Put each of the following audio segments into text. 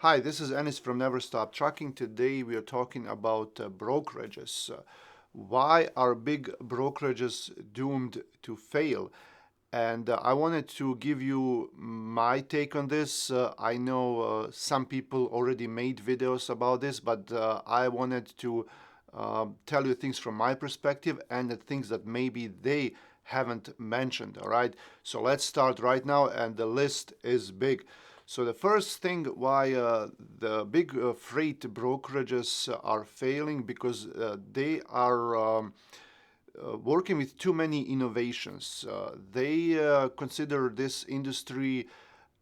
Hi, this is Ennis from Never Stop Trucking. Today we are talking about brokerages. Why are big brokerages doomed to fail? And I wanted to give you my take on this. I know some people already made videos about this, but I wanted to tell you things from my perspective and the things that maybe they haven't mentioned. All right, so let's start right now, and the list is big. So the first thing why the big freight brokerages are failing because they are working with too many innovations. They consider this industry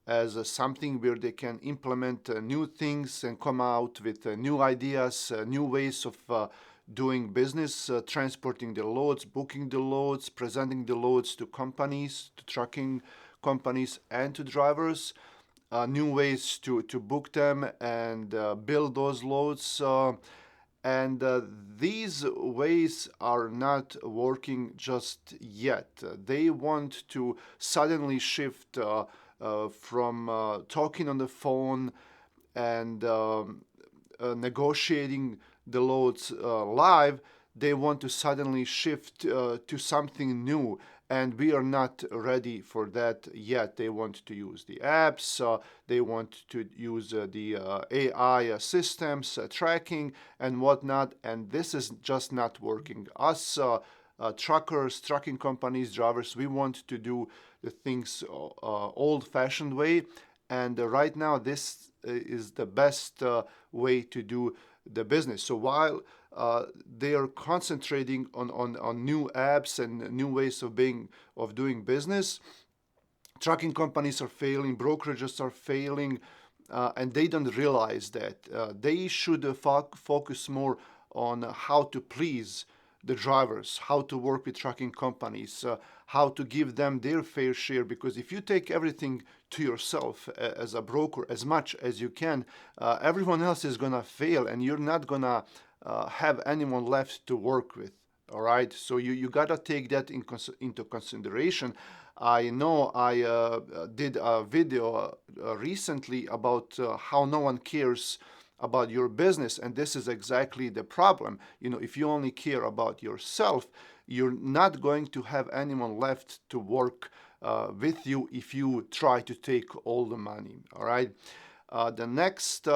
as something where they can implement new things and come out with new ideas, new ways of doing business, transporting the loads, booking the loads, presenting the loads to companies, to trucking companies, and to drivers. New ways to book them and build those loads. And these ways are not working just yet. They want to suddenly shift from talking on the phone and negotiating the loads live. They want to suddenly shift to something new, and we are not ready for that yet. They want to use the apps, they want to use the AI systems, tracking, and whatnot, and this is just not working. Us truckers, trucking companies, drivers, we want to do the things old-fashioned way, and right now this is the best way to do the business. So while they are concentrating on new apps and new ways of doing business, trucking companies are failing, brokerages are failing, and they don't realize that. They should focus more on how to please the drivers, how to work with trucking companies, how to give them their fair share. Because if you take everything to yourself as a broker as much as you can, everyone else is going to fail and you're not going to have anyone left to work with. All right, so you gotta take that into consideration. I know I did a video recently about how no one cares about your business, and this is exactly the problem. You know, if you only care about yourself, you're not going to have anyone left to work with you if you try to take all the money. All right. The next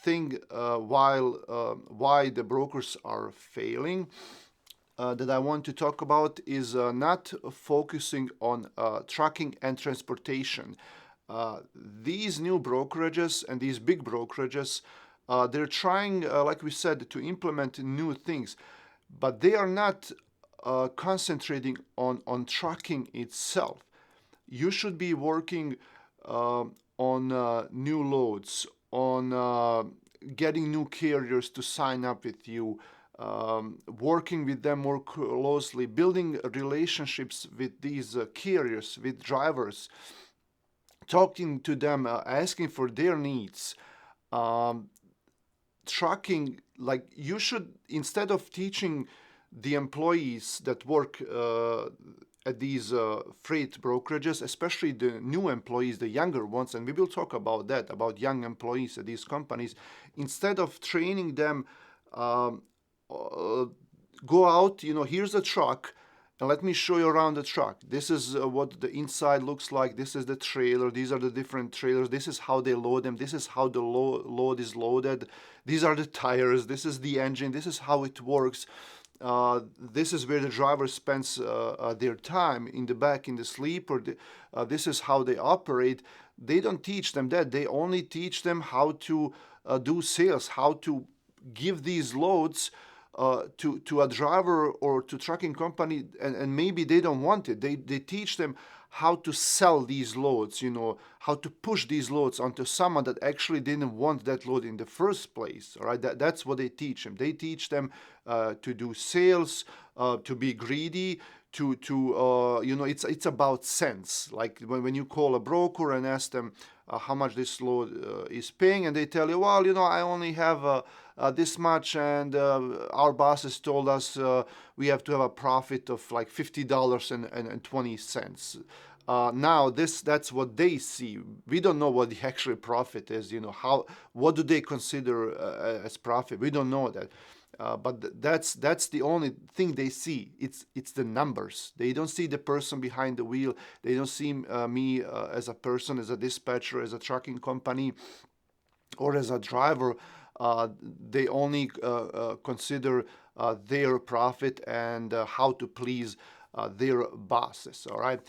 thing why the brokers are failing that I want to talk about is not focusing on trucking and transportation. These new brokerages and these big brokerages, they're trying, like we said, to implement new things, but they are not concentrating on trucking itself. You should be working on new loads, on getting new carriers to sign up with you, working with them more closely, building relationships with these carriers, with drivers, talking to them, asking for their needs. Um, Trucking, like you should, instead of teaching the employees that work at these freight brokerages, especially the new employees, the younger ones, and we will talk about that, about young employees at these companies, instead of training them, um, go out, here's a truck, and let me show you around the truck. This is what the inside looks like. This is the trailer. These are the different trailers. This is how they load them. This is how the load is loaded. These are the tires. This is the engine. This is how it works. This is where the driver spends their time in the back, in the sleeper. This is how they operate. They don't teach them that. They only teach them how to do sales, how to give these loads to a driver or to trucking company, and maybe they don't want it. They teach them how to sell these loads, how to push these loads onto someone that actually didn't want that load in the first place. All right, that's what they teach them. They teach them to do sales, to be greedy, it's about sense. Like when you call a broker and ask them how much this load is paying, and they tell you, well, I only have this much, and our bosses told us we have to have a profit of like $50.20. Now that's what they see. We don't know what the actual profit is. What do they consider as profit? We don't know that. But that's the only thing they see. It's the numbers. They don't see the person behind the wheel. They don't see me as a person, as a dispatcher, as a trucking company, or as a driver. They only consider their profit and how to please their bosses. All right.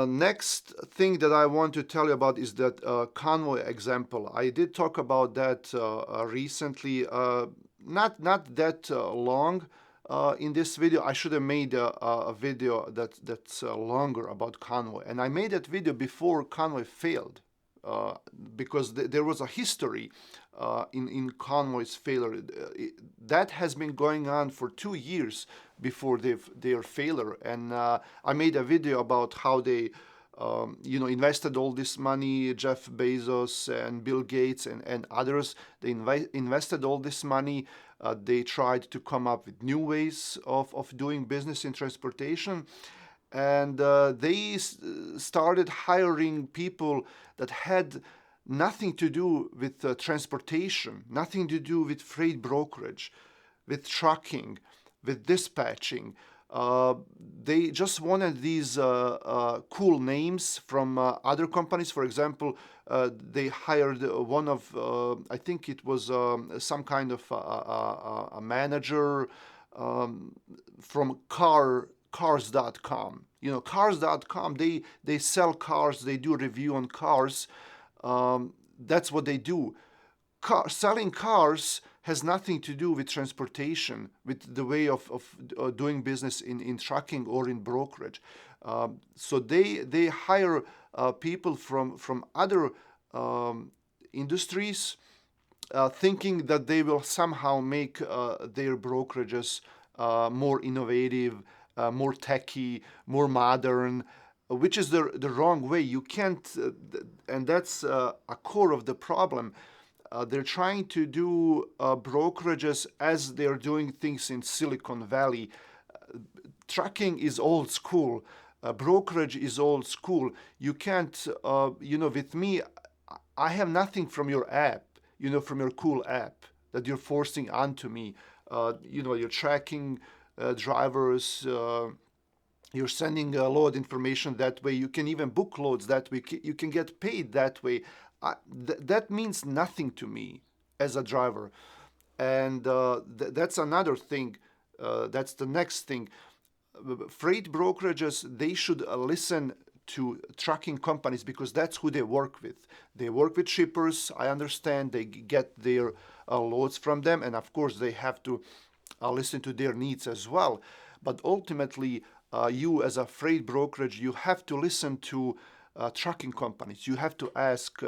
Next thing that I want to tell you about is that convoy example. I did talk about that recently, not that long in this video. I should have made a video that's longer about convoy, and I made that video before convoy failed. Because there was a history in Convoy's failure. That has been going on for 2 years before their failure. And I made a video about how they invested all this money, Jeff Bezos and Bill Gates and others. They invested all this money. They tried to come up with new ways of doing business in transportation. And they started hiring people that had nothing to do with transportation, nothing to do with freight brokerage, with trucking, with dispatching. They just wanted these cool names from other companies. For example, they hired one of, I think it was some kind of a manager from cars.com. Cars.com, they sell cars, they do review on cars. That's what they do. Selling cars has nothing to do with transportation, with the way of doing business in trucking or in brokerage. So they hire people from other industries, thinking that they will somehow make their brokerages more innovative, more techy, more modern, which is the wrong way. You can't, and that's a core of the problem. They're trying to do brokerages as they're doing things in Silicon Valley. Trucking is old school. Brokerage is old school. You can't, with me, I have nothing from your app, from your cool app that you're forcing onto me. You're tracking drivers, you're sending load information that way. You can even book loads that way. You can get paid that way. That means nothing to me as a driver. And that's another thing. That's the next thing. Freight brokerages, they should listen to trucking companies because that's who they work with. They work with shippers. I understand they get their loads from them. And of course, they have to listen to their needs as well. But ultimately, you as a freight brokerage, you have to listen to trucking companies. You have to ask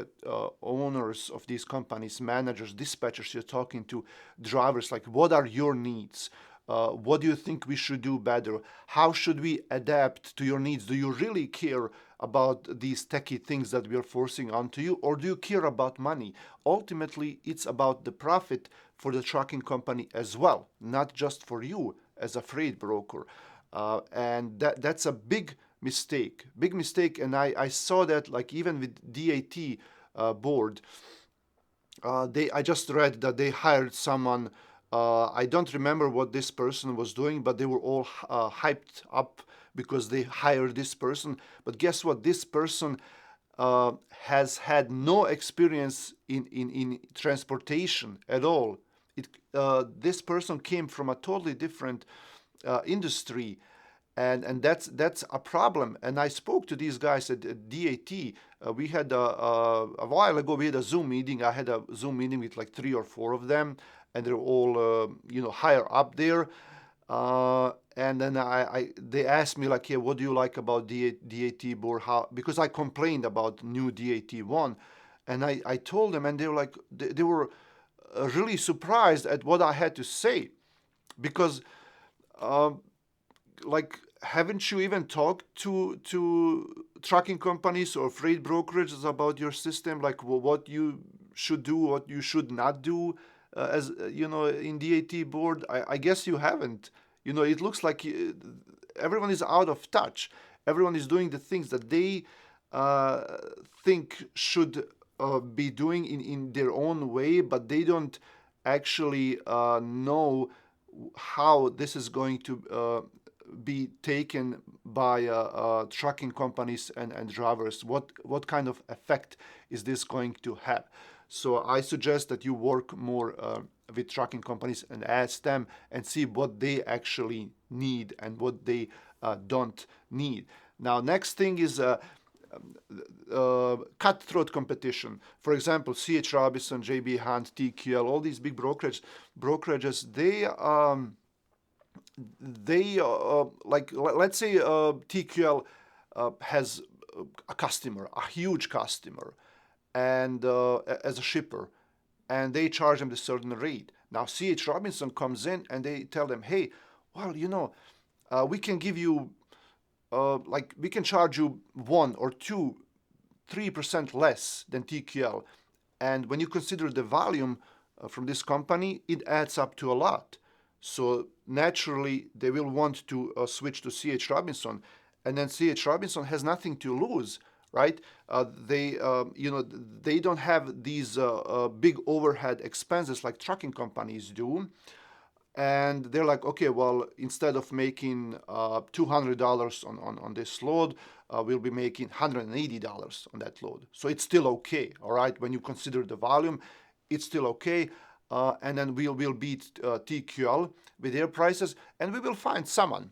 owners of these companies, managers, dispatchers you're talking to, drivers, like, what are your needs? What do you think we should do better? How should we adapt to your needs? Do you really care about these techie things that we are forcing onto you, or do you care about money? Ultimately, it's about the profit for the trucking company as well, not just for you as a freight broker. And that's a big mistake. And I saw that, like, even with DAT board. I just read that they hired someone. I don't remember what this person was doing, but they were all hyped up because they hired this person. But guess what? This person has had no experience in transportation at all. This person came from a totally different industry, and that's a problem. And I spoke to these guys at DAT. We had a while ago. We had a Zoom meeting. I had a Zoom meeting with like 3 or 4 of them, and they're all higher up there. And then they asked me, like, yeah, what do you like about DAT board? Because I complained about new DAT 1, and I told them, and they were like, they were really surprised at what I had to say, because like, haven't you even talked to trucking companies or freight brokerages about your system, like, what you should do, what you should not do, as in DAT board? I guess you haven't. It looks like everyone is out of touch. Everyone is doing the things that they uh, think should be doing in their own way, but they don't actually know how this is going to be taken by trucking companies and drivers. What kind of effect is this going to have? So I suggest that you work more with trucking companies and ask them and see what they actually need and what they don't need. Now, next thing is cutthroat competition. For example, C.H. Robinson, J.B. Hunt, TQL, all these big brokerages, like let's say TQL has a customer, a huge customer, and as a shipper, and they charge them a certain rate. Now C.H. Robinson comes in and they tell them, hey, well, we can give you like we can charge you 1 or 2, 3% less than TQL. And when you consider the volume from this company, it adds up to a lot. So naturally, they will want to switch to C.H. Robinson, and then C.H. Robinson has nothing to lose, right? They don't have these big overhead expenses like trucking companies do, and they're like, okay, well, instead of making $200 on this load, we'll be making $180 on that load. So it's still okay, all right? When you consider the volume, it's still okay. And then we'll beat TQL with their prices, and we will find someone.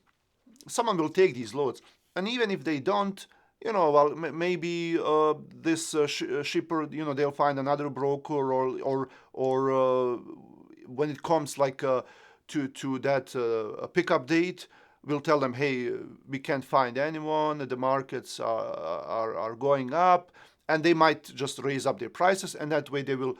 Someone will take these loads. And even if they don't, well, maybe this shipper, they'll find another broker, or when it comes like to that pickup date, we'll tell them, hey, we can't find anyone, the markets are going up, and they might just raise up their prices, and that way they will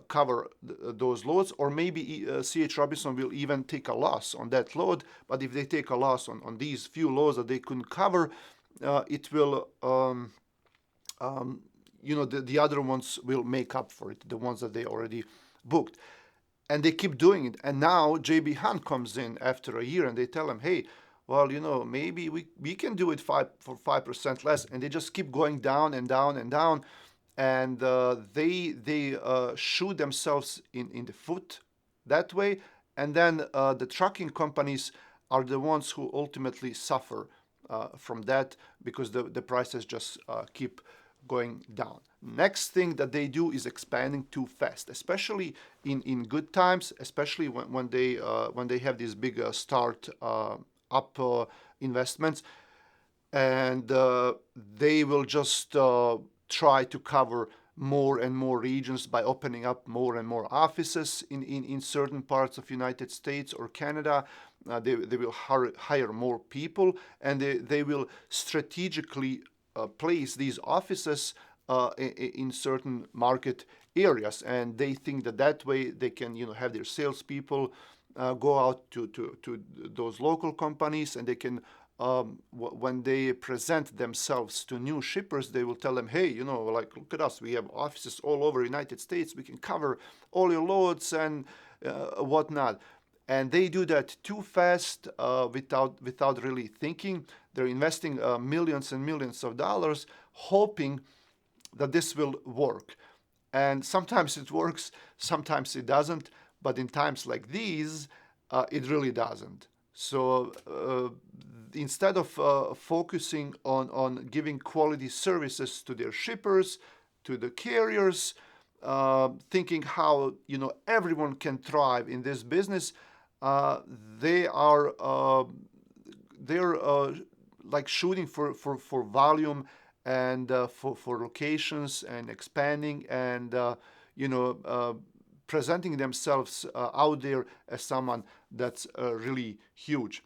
cover those loads. Or maybe C.H. Robinson will even take a loss on that load, but if they take a loss on these few loads that they couldn't cover, it will the other ones will make up for it, the ones that they already booked. And they keep doing it. And now J.B. Hunt comes in after a year, and they tell him, hey, well, maybe we can do it for 5% less. And they just keep going down and down and down. And they shoot themselves in the foot that way. And then the trucking companies are the ones who ultimately suffer from that, because the prices just keep going down. Next thing that they do is expanding too fast, especially in good times, especially when they have these big start up investments, and they will just try to cover more and more regions by opening up more and more offices in certain parts of United States or Canada. They will hire more people, and they will strategically place these offices in certain market areas, and they think that way they can have their salespeople go out to those local companies, and they can when they present themselves to new shippers, they will tell them, hey, like, look at us, we have offices all over the United States, we can cover all your loads and whatnot. And they do that too fast without really thinking. They're investing millions and millions of dollars, hoping that this will work. And sometimes it works, sometimes it doesn't. But in times like these, it really doesn't. So instead of focusing on giving quality services to their shippers, to the carriers, thinking how everyone can thrive in this business, they're like shooting for volume and for locations and expanding and presenting themselves out there as someone that's really huge.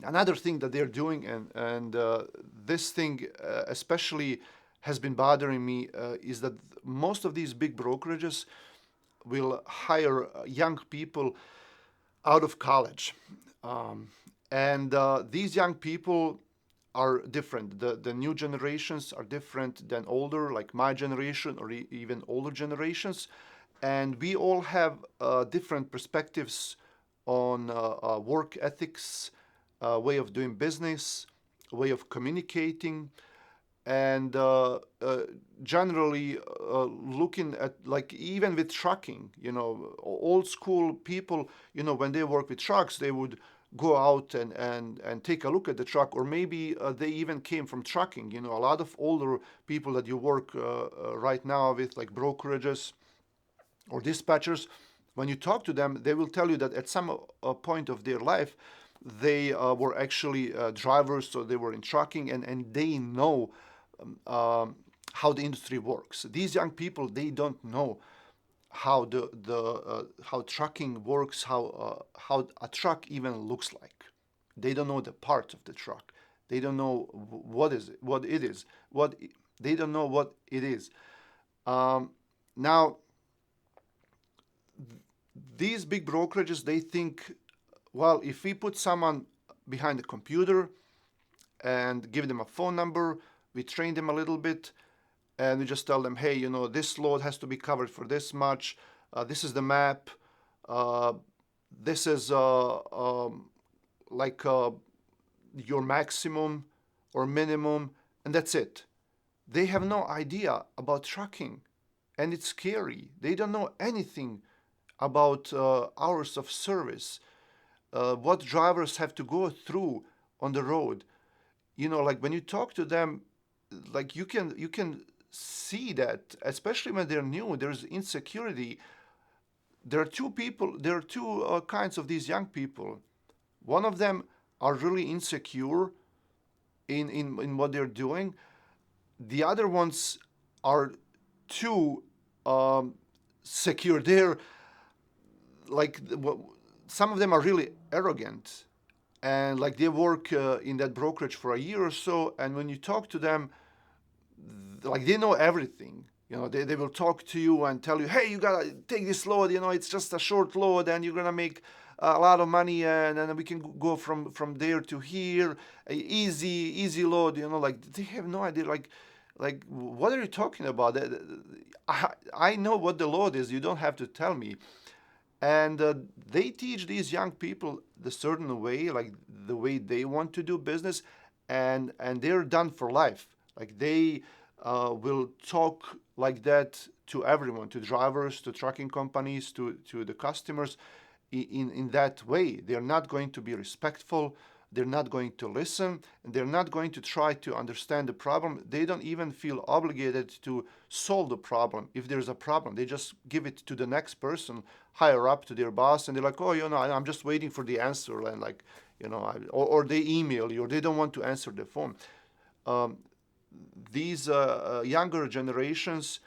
Another thing that they're doing, and this thing especially has been bothering me, is that most of these big brokerages will hire young people out of college. And these young people are different. The new generations are different than older, like my generation or even older generations. And we all have different perspectives on work ethics, way of doing business, way of communicating, and generally looking at, like, even with trucking, old school people, when they work with trucks, they would go out and take a look at the truck, or maybe they even came from trucking. A lot of older people that you work right now with, like brokerages or dispatchers, when you talk to them, they will tell you that at some point of their life, they were actually drivers, so they were in trucking, and they know how the industry works. These young people, they don't know how how trucking works, how a truck even looks like. They don't know the parts of the truck. They don't know what is it, what it is, they don't know what it is. Now, these big brokerages, they think, well, if we put someone behind the computer and give them a phone number, we train them a little bit, and we just tell them, hey, this load has to be covered for this much. This is the map. Uh, this is like your maximum or minimum, and that's it. They have no idea about trucking, and it's scary. They don't know anything about hours of service, what drivers have to go through on the road. Like when you talk to them, like you can see that, especially when they're new, there's insecurity. There are two kinds of these young people. One of them are really insecure in what they're doing. The other ones are too secure. They're like, some of them are really arrogant, and like they work in that brokerage for a year or so, and when you talk to them, like they know everything. They will talk to you and tell you, hey, you gotta take this load, it's just a short load and you're gonna make a lot of money, and then we can go from there to here, easy load. Like they have no idea, like what are you talking about? I know what the load is, you don't have to tell me. And they teach these young people the certain way, like the way they want to do business, and they're done for life. Like they will talk like that to everyone, to drivers, to trucking companies, to the customers, in that way. They're not going to be respectful. They're not going to listen, and they're not going to try to understand the problem. They don't even feel obligated to solve the problem. If there's a problem, they just give it to the next person higher up, to their boss, and they're like, oh, I'm just waiting for the answer, and like, or they email you, or they don't want to answer the phone. Um, these younger generations,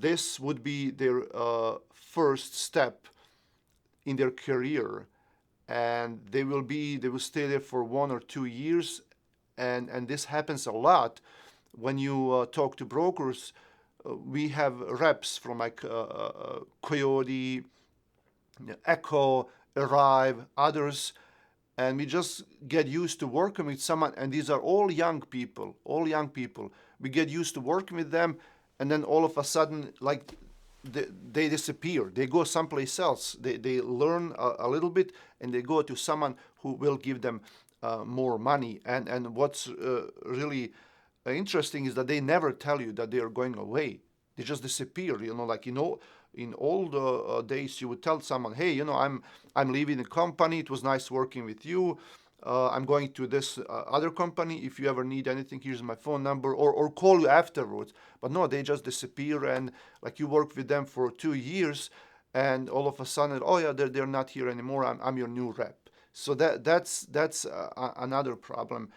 this would be their first step in their career, and they will stay there for 1 or 2 years, and this happens a lot. When you talk to brokers, we have reps from like Coyote, Echo, Arrive, others, and we just get used to working with someone, and these are all young people, we get used to working with them, and then all of a sudden, like, they disappear, they go someplace else, they learn a little bit, and they go to someone who will give them more money. And what's really interesting is that they never tell you that they are going away. They just disappear. Like in old days, you would tell someone, "Hey, I'm leaving the company. It was nice working with you. I'm going to this other company. If you ever need anything, here's my phone number, or call you afterwards." But no, they just disappear, and like you work with them for 2 years, and all of a sudden, oh yeah, they're not here anymore. I'm your new rep. So that's another problem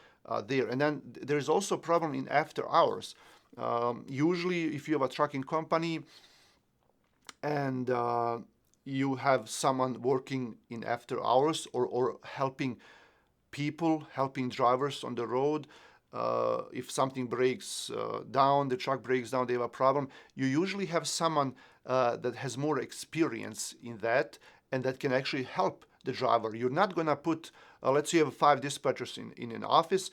there. And then there's also a problem in after hours. Usually, if you have a trucking company and you have someone working in after hours, or helping drivers on the road. If something breaks down, the truck breaks down, they have a problem. You usually have someone that has more experience in that, and that can actually help the driver. You're not going to put, let's say you have 5 dispatchers in an office,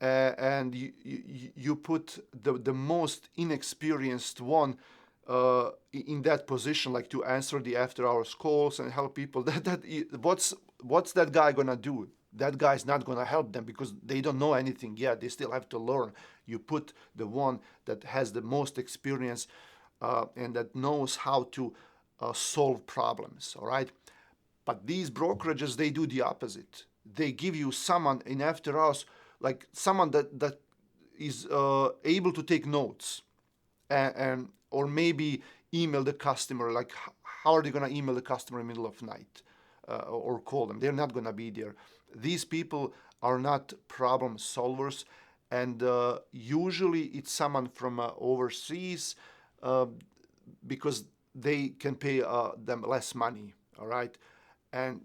and you put the most inexperienced one in that position, like to answer the after hours calls and help people. What's that guy gonna do? that guy's not going to help them because they don't know anything yet. They still have to learn. You put the one that has the most experience and that knows how to solve problems, all right? But these brokerages, they do the opposite. They give you someone in after hours, like someone that is able to take notes and or maybe email the customer. Like, how are they going to email the customer in the middle of night or call them? They're not going to be there. These people are not problem solvers, and usually it's someone from overseas because they can pay them less money. All right, and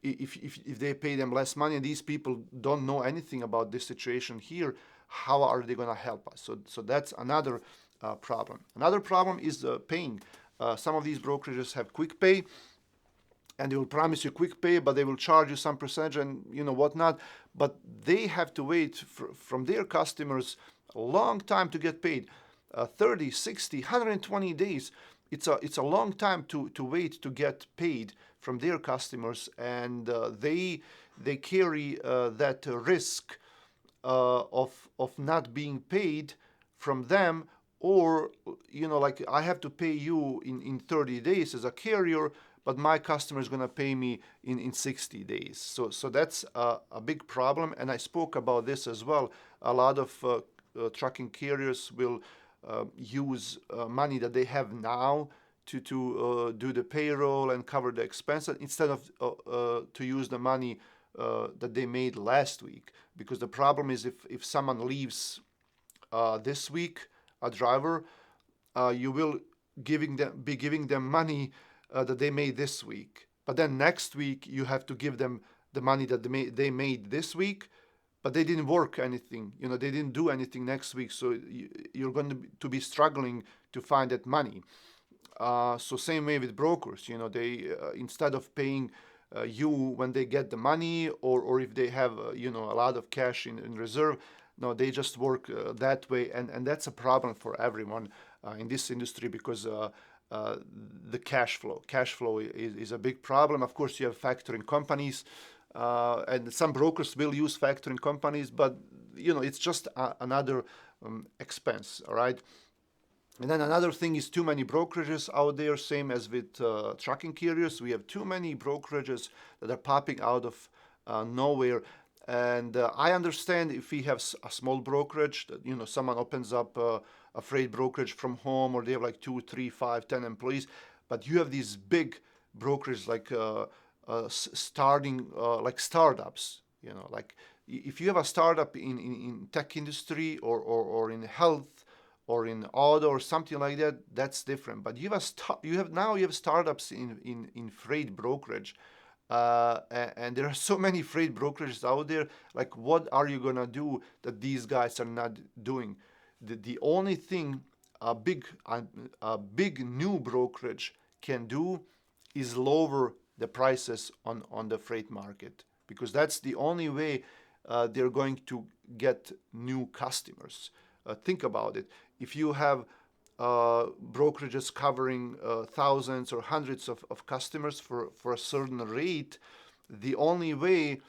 if they pay them less money, and these people don't know anything about this situation here, how are they going to help us? So that's another problem. Another problem is paying. Some of these brokerages have quick pay, and they will promise you quick pay, but they will charge you some percentage and whatnot. But they have to wait from their customers a long time to get paid. 30, 60, 120 days. It's a long time to wait to get paid from their customers, and they carry that risk of not being paid from them, or like, I have to pay you in 30 days as a carrier, but my customer is going to pay me in 60 days. So that's a big problem, and I spoke about this as well. A lot of trucking carriers will use money that they have now to do the payroll and cover the expenses instead of to use the money that they made last week. Because the problem is, if someone leaves this week, a driver, you will be giving them money that they made this week. But then next week you have to give them the money that they made this week, but they didn't work anything. They didn't do anything next week, so you're going to be struggling to find that money. So same way with brokers. They instead of paying you when they get the money, or if they have a lot of cash in reserve, no, they just work that way, and that's a problem for everyone in this industry, because the cash flow is a big problem. Of course, you have factoring companies, and some brokers will use factoring companies, but it's just another expense. All right. And then another thing is too many brokerages out there, same as with trucking carriers. We have too many brokerages that are popping out of nowhere. And I understand if we have a small brokerage, that someone opens up a freight brokerage from home, or they have like 2, 3, 5, 10 employees. But you have these big brokerages like starting like startups. Like if you have a startup in tech industry, or in health, or in auto, or something like that, that's different. But you have startups in freight brokerage, and there are so many freight brokerages out there. Like, what are you gonna do that these guys are not doing? The only thing a big new brokerage can do is lower the prices on the freight market, because that's the only way they're going to get new customers. Think about it. If you have brokerages covering thousands or hundreds of customers for a certain rate, the only way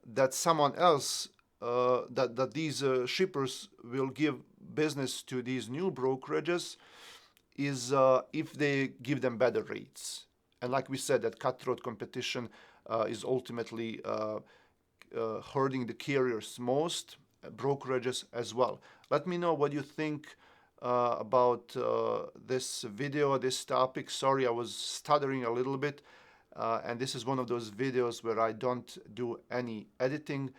that someone else, that these shippers will give business to these new brokerages is if they give them better rates. And like we said, that cutthroat competition is ultimately hurting the carriers most, brokerages as well. Let me know what you think about this video, this topic. Sorry, I was stuttering a little bit, and this is one of those videos where I don't do any editing.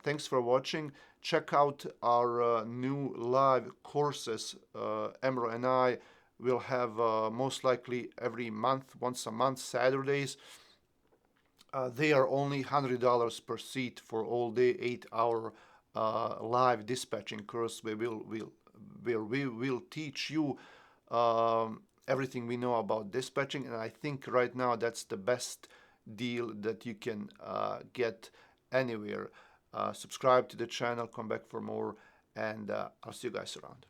Thanks for watching. Check out our new live courses. Emro and I will have most likely every month, once a month, Saturdays. They are only $100 per seat for all day, 8-hour live dispatching course. We will teach you everything we know about dispatching, and I think right now that's the best deal that you can get anywhere. Subscribe to the channel, come back for more, and I'll see you guys around.